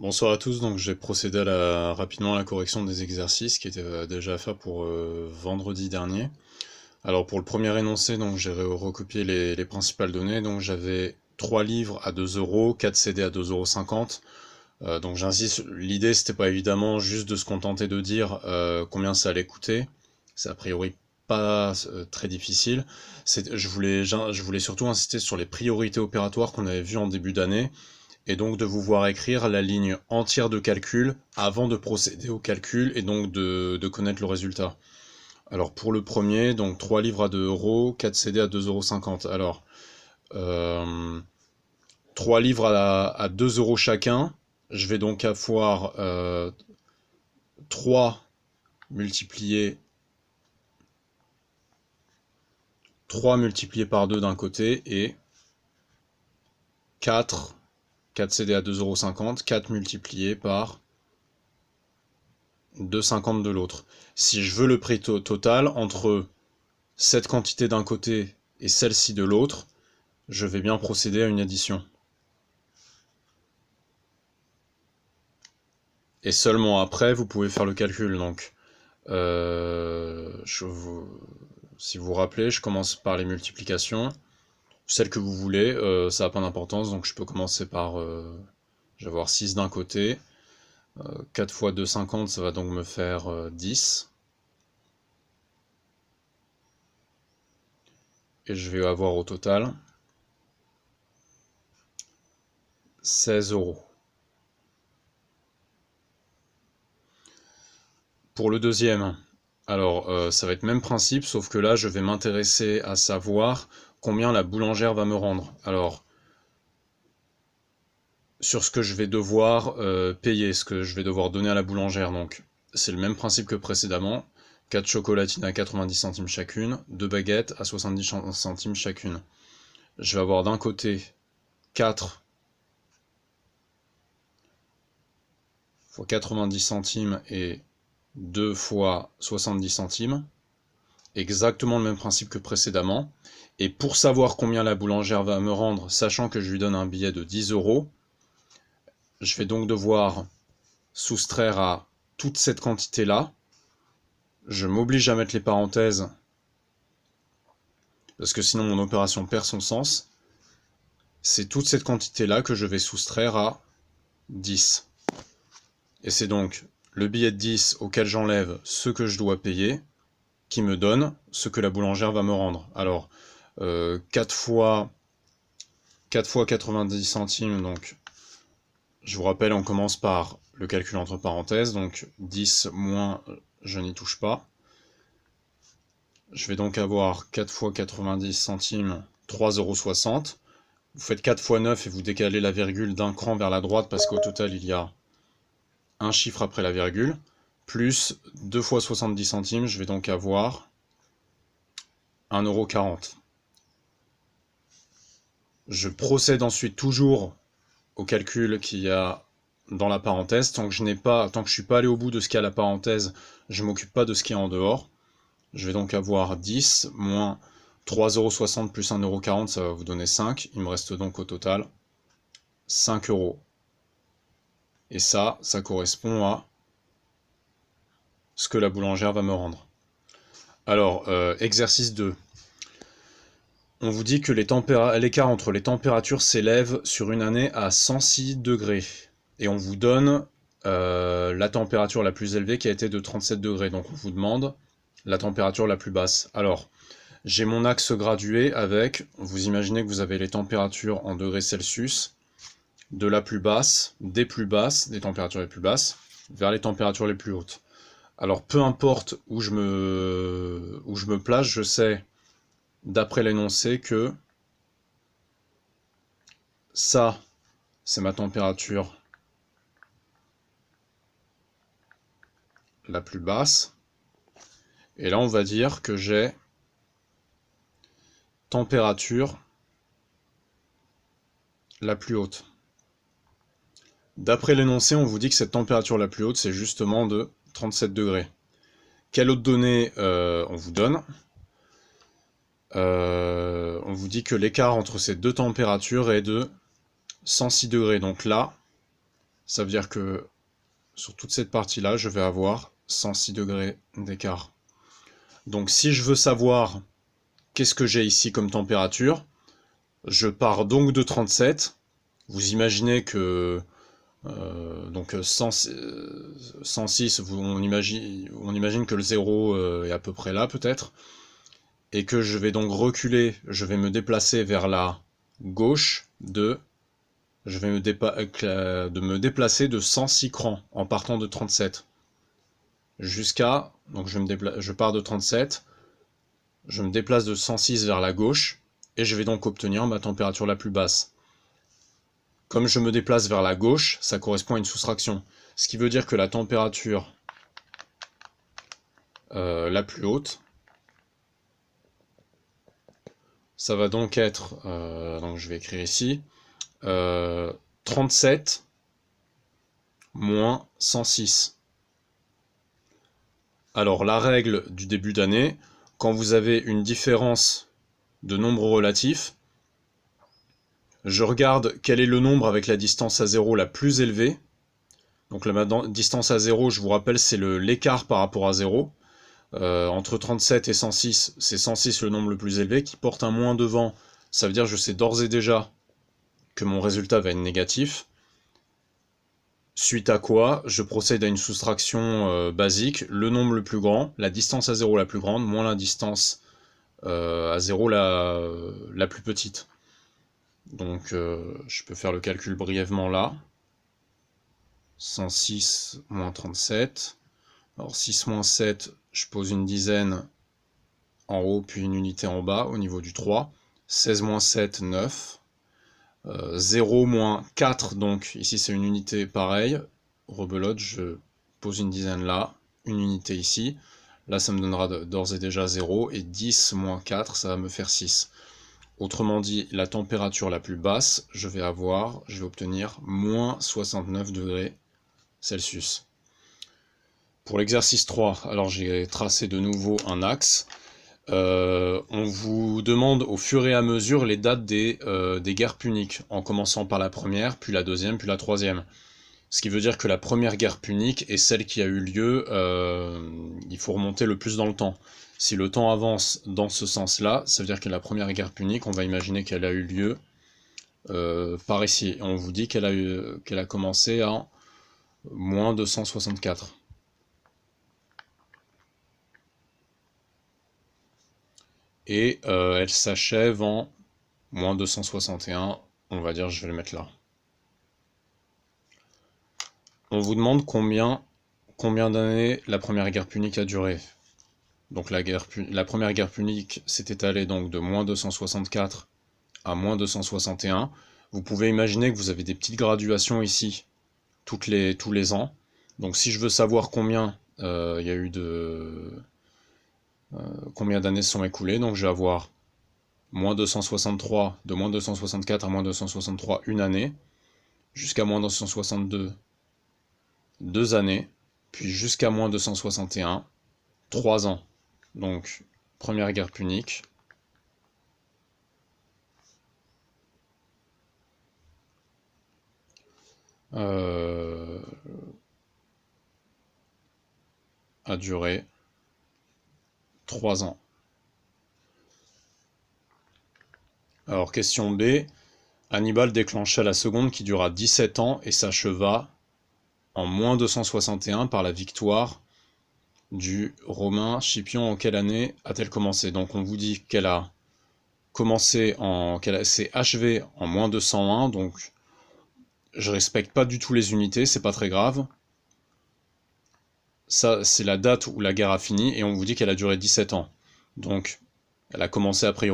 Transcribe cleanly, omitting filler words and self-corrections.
Bonsoir à tous, donc j'ai procédé rapidement à la correction des exercices qui étaient déjà à faire pour vendredi dernier. Alors pour le premier énoncé, donc j'ai recopié les principales données, donc j'avais 3 livres à 2 euros, 4 CD à 2,50 €. Donc j'insiste, l'idée c'était pas évidemment juste de se contenter de dire combien ça allait coûter, c'est a priori pas très difficile. Je voulais surtout insister sur les priorités opératoires qu'on avait vues en début d'année, et donc de vous voir écrire la ligne entière de calcul avant de procéder au calcul et donc de connaître le résultat. Alors pour le premier, donc 3 livres à 2 euros, 4 CD à 2,50 €. Alors, 3 livres à 2 euros chacun, je vais donc avoir 3 multiplié, 3 multiplié par 2 d'un côté et 4 CD à 2,50 €, 4 multiplié par 2,50 de l'autre. Si je veux le prix total entre cette quantité d'un côté et celle-ci de l'autre, je vais bien procéder à une addition. Et seulement après, vous pouvez faire le calcul. Donc, si vous vous rappelez, je commence par les multiplications. Celles que vous voulez, ça n'a pas d'importance, donc je peux commencer par... je vais avoir 6 d'un côté. 4 fois 2,50, ça va donc me faire 10. Et je vais avoir au total 16 €. Pour le deuxième, alors ça va être le même principe, sauf que là je vais m'intéresser à savoir combien la boulangère va me rendre. Alors, sur ce que je vais devoir payer, ce que je vais devoir donner à la boulangère, donc c'est le même principe que précédemment. 4 chocolatines à 90 centimes chacune, 2 baguettes à 70 centimes chacune. Je vais avoir d'un côté 4 fois 90 centimes et 2 fois 70 centimes. Exactement le même principe que précédemment. Et pour savoir combien la boulangère va me rendre, sachant que je lui donne un billet de 10 €, je vais donc devoir soustraire à toute cette quantité-là. Je m'oblige à mettre les parenthèses, parce que sinon mon opération perd son sens. C'est toute cette quantité-là que je vais soustraire à 10. Et c'est donc le billet de 10 auquel j'enlève ce que je dois payer, qui me donne ce que la boulangère va me rendre. Alors, 4 fois 90 centimes, donc je vous rappelle, on commence par le calcul entre parenthèses, donc 10 moins, je n'y touche pas. Je vais donc avoir 4 fois 90 centimes, 3,60 €. Vous faites 4 fois 9 et vous décalez la virgule d'un cran vers la droite parce qu'au total il y a un chiffre après la virgule, plus 2 fois 70 centimes, je vais donc avoir 1,40 €. Je procède ensuite toujours au calcul qu'il y a dans la parenthèse. Tant que je suis pas allé au bout de ce qu'il y a à la parenthèse, je m'occupe pas de ce qui est en dehors. Je vais donc avoir 10 moins 3,60 € plus 1,40 €, ça va vous donner 5. Il me reste donc au total 5 €. Et ça correspond à ce que la boulangère va me rendre. Alors, exercice 2. On vous dit que l'écart entre les températures s'élève sur une année à 106 degrés. Et on vous donne la température la plus élevée qui a été de 37 degrés. Donc on vous demande la température la plus basse. Alors, j'ai mon axe gradué avec, vous imaginez que vous avez les températures en degrés Celsius, de la plus basse, des températures les plus basses, vers les températures les plus hautes. Alors peu importe où je me place, je sais, d'après l'énoncé, que ça, c'est ma température la plus basse. Et là, on va dire que j'ai température la plus haute. D'après l'énoncé, on vous dit que cette température la plus haute, c'est justement de 37 degrés. Quelle autre donnée on vous donne? On vous dit que l'écart entre ces deux températures est de 106 degrés. Donc là, Ça veut dire que sur toute cette partie-là, je vais avoir 106 degrés d'écart. Donc si je veux savoir qu'est-ce que j'ai ici comme température, je pars donc de 37. Vous imaginez que donc 106, on imagine que le 0 est à peu près là peut-être, et que je vais donc reculer, je vais me déplacer vers la gauche je vais me déplacer de 106 crans en partant de 37 jusqu'à, donc je pars de 37, je me déplace de 106 vers la gauche et je vais donc obtenir ma température la plus basse. Comme je me déplace vers la gauche, ça correspond à une soustraction, ce qui veut dire que la température la plus haute, ça va donc être, donc je vais écrire ici, 37 moins 106. Alors la règle du début d'année, quand vous avez une différence de nombre relatif, je regarde quel est le nombre avec la distance à 0 la plus élevée. Donc la distance à 0, je vous rappelle, c'est l'écart par rapport à 0. Entre 37 et 106, c'est 106 le nombre le plus élevé, qui porte un moins devant. Ça veut dire que je sais d'ores et déjà que mon résultat va être négatif. Suite à quoi, je procède à une soustraction basique, le nombre le plus grand, la distance à 0 la plus grande, moins la distance à 0 la plus petite. Donc je peux faire le calcul brièvement là. 106 moins 37. Alors 6 moins 7, je pose une dizaine en haut, puis une unité en bas, au niveau du 3. 16 moins 7, 9. 0 moins 4, donc ici c'est une unité pareille. Rebelote, je pose une dizaine là, une unité ici. Là ça me donnera d'ores et déjà 0, et 10 moins 4, ça va me faire 6. Autrement dit, la température la plus basse, je vais obtenir moins 69 degrés Celsius. Pour l'exercice 3, alors j'ai tracé de nouveau un axe. On vous demande au fur et à mesure les dates des guerres puniques, en commençant par la première, puis la deuxième, puis la troisième. Ce qui veut dire que la première guerre punique est celle qui a eu lieu, il faut remonter le plus dans le temps. Si le temps avance dans ce sens-là, ça veut dire que la première guerre punique, on va imaginer qu'elle a eu lieu par ici. On vous dit qu'elle a commencé en moins 264. Et elle s'achève en moins 261, on va dire, je vais le mettre là. On vous demande combien d'années la première guerre punique a duré. Donc la première guerre punique s'est étalée donc de moins 264 à moins 261. Vous pouvez imaginer que vous avez des petites graduations ici tous les ans. Donc si je veux savoir combien il y a eu combien d'années se sont écoulées, donc je vais avoir moins 263, de moins 264 à moins 263, une année, jusqu'à moins 262, 2 années, puis jusqu'à moins 261, 3 ans. Donc, première guerre punique. A duré 3 ans. Alors, question B. Hannibal déclencha la seconde qui dura 17 ans et s'acheva en moins 261 par la victoire du Romain Scipion. En quelle année a-t-elle commencé? Donc on vous dit qu'elle a commencé qu'elle s'est achevée en moins 201, donc je respecte pas du tout les unités, c'est pas très grave. Ça, c'est la date où la guerre a fini, et on vous dit qu'elle a duré 17 ans. Donc, elle a commencé a priori